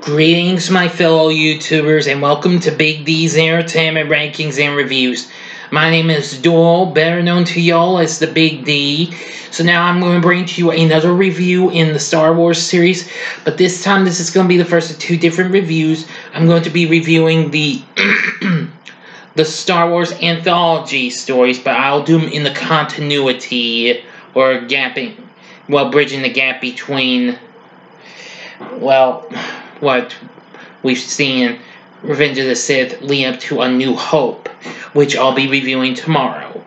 Greetings, my fellow YouTubers, and welcome to Big D's Entertainment Rankings and Reviews. My name is Doyle, better known to y'all as the Big D. So now I'm going to bring to you another review in the Star Wars series, but this time this is going to be the first of two different reviews. I'm going to be reviewing the the Star Wars anthology stories, but I'll do them in the continuity or bridging the gap between, what we've seen Revenge of the Sith lead up to A New Hope, which I'll be reviewing tomorrow.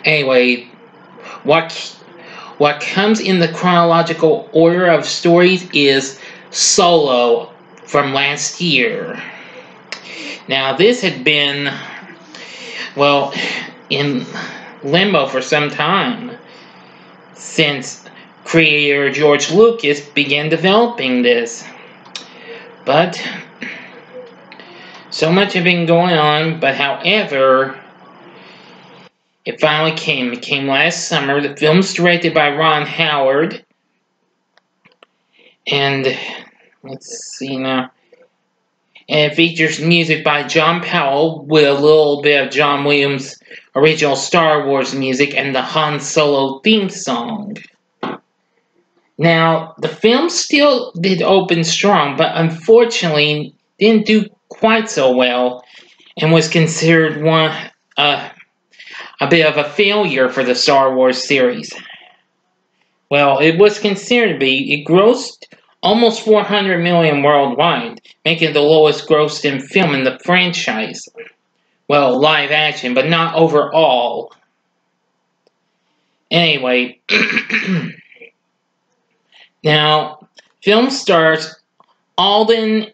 Anyway, what comes in the chronological order of stories is Solo from last year. Now, this had been, in limbo for some time, since creator George Lucas began developing this. But so much had been going on, but however, it finally came. It came last summer. The film's directed by Ron Howard. And let's see now. And it features music by John Powell with a little bit of John Williams' original Star Wars music and the Han Solo theme song. Now, the film still did open strong, but unfortunately didn't do quite so well and was considered a bit of a failure for the Star Wars series. Well, it was considered to be. It grossed almost $400 million worldwide, making it the lowest grossing film in the franchise. Well, live action, but not overall. Anyway, now, film stars Alden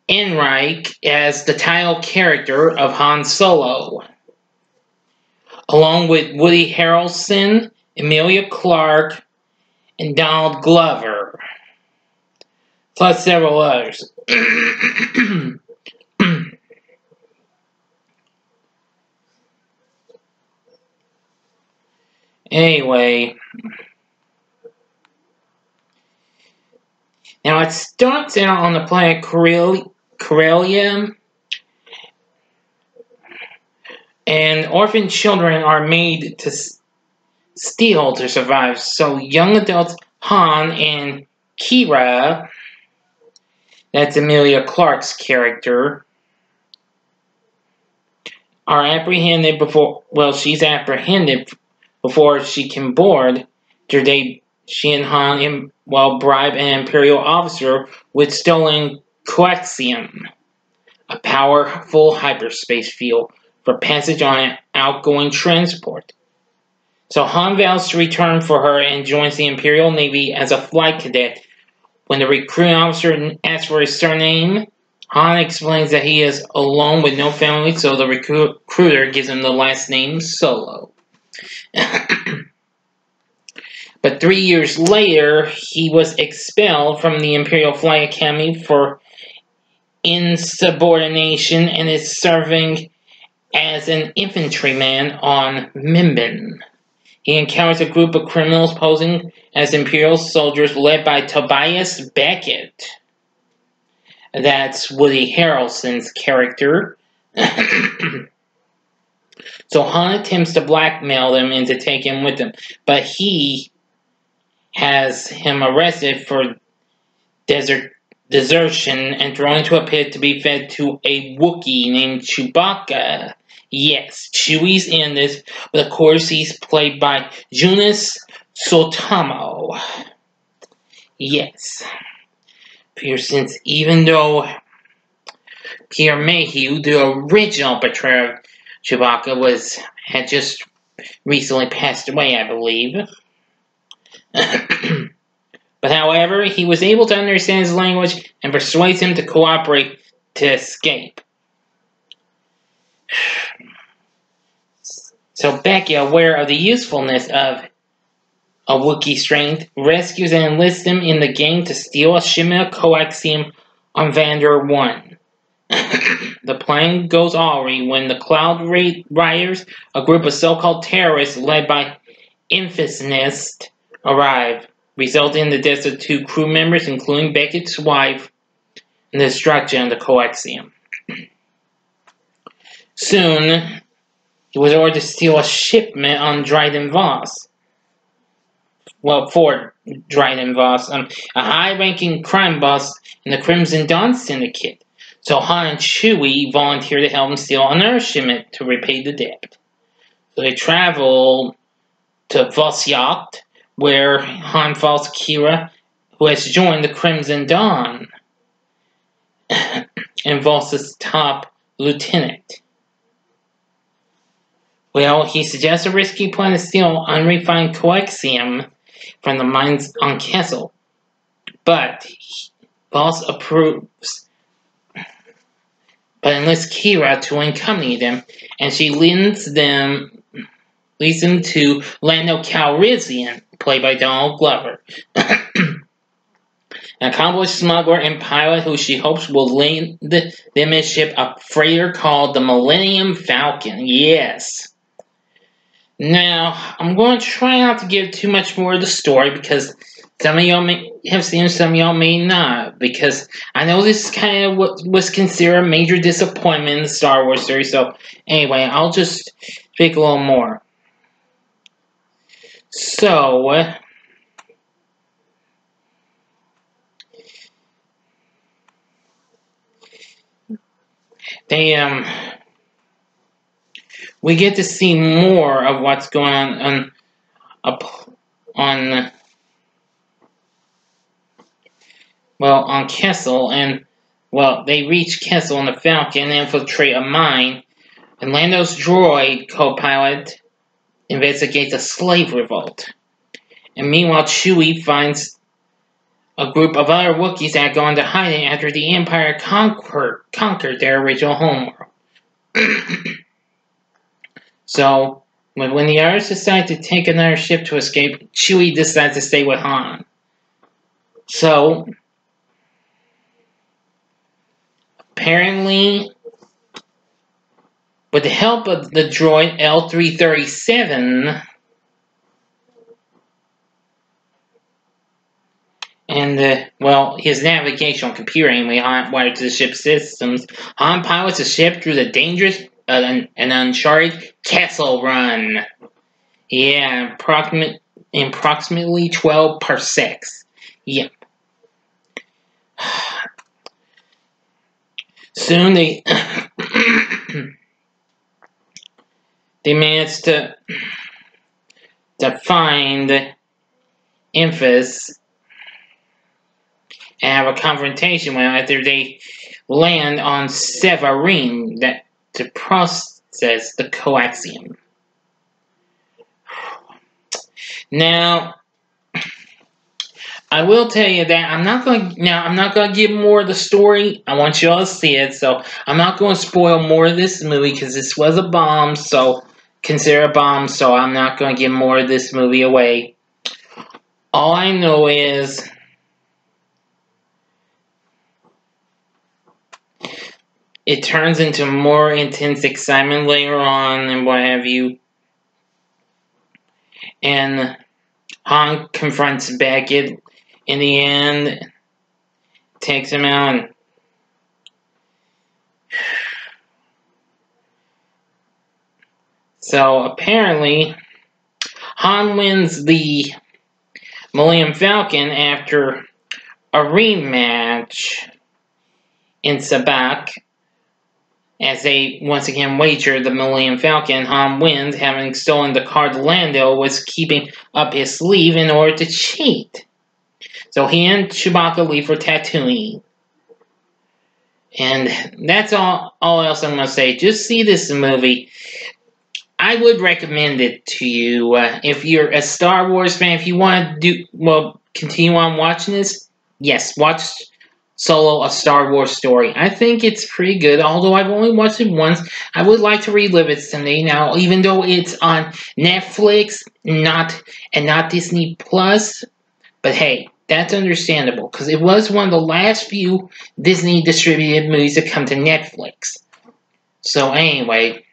Ehrenreich as the title character of Han Solo, along with Woody Harrelson, Emilia Clarke, and Donald Glover, plus several others. Anyway, now it starts out on the planet Corellia, and orphan children are made to steal to survive. So young adults Han and Kira, that's Emilia Clarke's character, are apprehended she's apprehended before she can board. She and Han bribe an Imperial officer with stolen coaxium, a powerful hyperspace field for passage on an outgoing transport. So Han vows to return for her and joins the Imperial Navy as a flight cadet. When the recruiting officer asks for his surname, Han explains that he is alone with no family, so the recruiter gives him the last name Solo. But 3 years later, he was expelled from the Imperial Flight Academy for insubordination and is serving as an infantryman on Mimban. He encounters a group of criminals posing as Imperial soldiers led by Tobias Beckett. That's Woody Harrelson's character. So Han attempts to blackmail them into taking him with him, but he has him arrested for desertion and thrown into a pit to be fed to a Wookiee named Chewbacca. Yes, Chewie's in this, but of course he's played by Jonas Sotamo. Yes. Since even though Peter Mayhew, the original portrayer of Chewbacca, had just recently passed away, I believe. But however, he was able to understand his language and persuades him to cooperate to escape. So Becky, aware of the usefulness of a Wookiee strength, rescues and enlists him in the gang to steal a shipment of coaxium on Vander 1. The plan goes awry when the Cloud Riders, a group of so-called terrorists led by Infosnist, arrive, resulting in the deaths of 2 crew members, including Beckett's wife, the destruction of the Coaxium. Soon, he was ordered to steal a shipment on Dryden Voss. Well, for Dryden Voss, a high-ranking crime boss in the Crimson Dawn Syndicate. So Han and Chewie volunteered to help him steal another shipment to repay the debt. So they traveled to Voss Yacht, where Han falls Kira, who has joined the Crimson Dawn, and Voss's top lieutenant. Well, he suggests a risky plan to steal unrefined coaxium from the mines on Kessel, but Voss approves, but enlists Kira to accompany them, and she leads them to Lando Calrissian, played by Donald Glover, an accomplished smuggler and pilot who she hopes will lead them a ship, a freighter called the Millennium Falcon. Yes. Now, I'm going to try not to give too much more of the story because some of y'all may have seen, some of y'all may not. Because I know this is kind of what was considered a major disappointment in the Star Wars series. So, anyway, I'll just speak a little more. So, we get to see more of what's going on Kessel, and, well, they reach Kessel in the Falcon and infiltrate a mine, and Lando's droid co-pilot investigates a slave revolt. And meanwhile, Chewie finds a group of other Wookiees that go into hiding after the Empire conquered their original homeworld. So, when the others decide to take another ship to escape, Chewie decides to stay with Han. So, apparently, with the help of the droid L-337 and, well, his navigational computer anyway, wired to the ship's systems, Han pilots the ship through the dangerous and uncharted Kessel Run. Yeah, approximately 12 parsecs. Yep. Soon they managed to find Emphas and have a confrontation with him after they land on Severine to process the coaxium. Now, I will tell you that I'm not going to give more of the story. I want you all to see it, so I'm not going to spoil more of this movie because this was a bomb, so consider a bomb, so I'm not going to give more of this movie away. All I know is it turns into more intense excitement later on and what have you. And Han confronts Beckett in the end, takes him out, and so apparently Han wins the Millennium Falcon after a rematch in Sabak. As they once again wager the Millennium Falcon, Han wins, having stolen the card Lando was keeping up his sleeve in order to cheat. So he and Chewbacca leave for Tatooine. And that's all else I'm going to say. Just see this movie. I would recommend it to you. If you're a Star Wars fan, if you want to continue on watching this, yes, watch Solo, A Star Wars Story. I think it's pretty good, although I've only watched it once. I would like to relive it someday. Now, even though it's on Netflix, not Disney Plus, but hey, that's understandable, because it was one of the last few Disney distributed movies to come to Netflix. So anyway,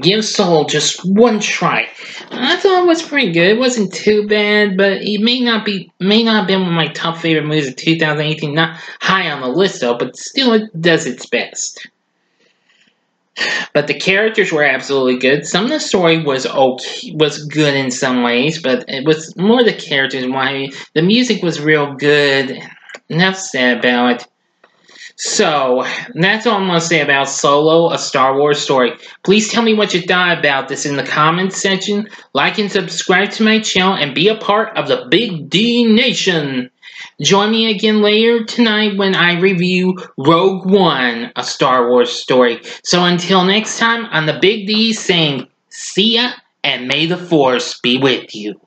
give Solo just one try. I thought it was pretty good. It wasn't too bad, but it may not have been one of my top favorite movies of 2018. Not high on the list though, but still it does its best. But the characters were absolutely good. Some of the story was okay, was good in some ways, but it was more the characters. Why the music was real good. Enough said about it. So, that's all I'm going to say about Solo, a Star Wars story. Please tell me what you thought about this in the comments section. Like and subscribe to my channel and be a part of the Big D Nation. Join me again later tonight when I review Rogue One, a Star Wars story. So until next time, I'm the Big D saying, see ya, and may the Force be with you.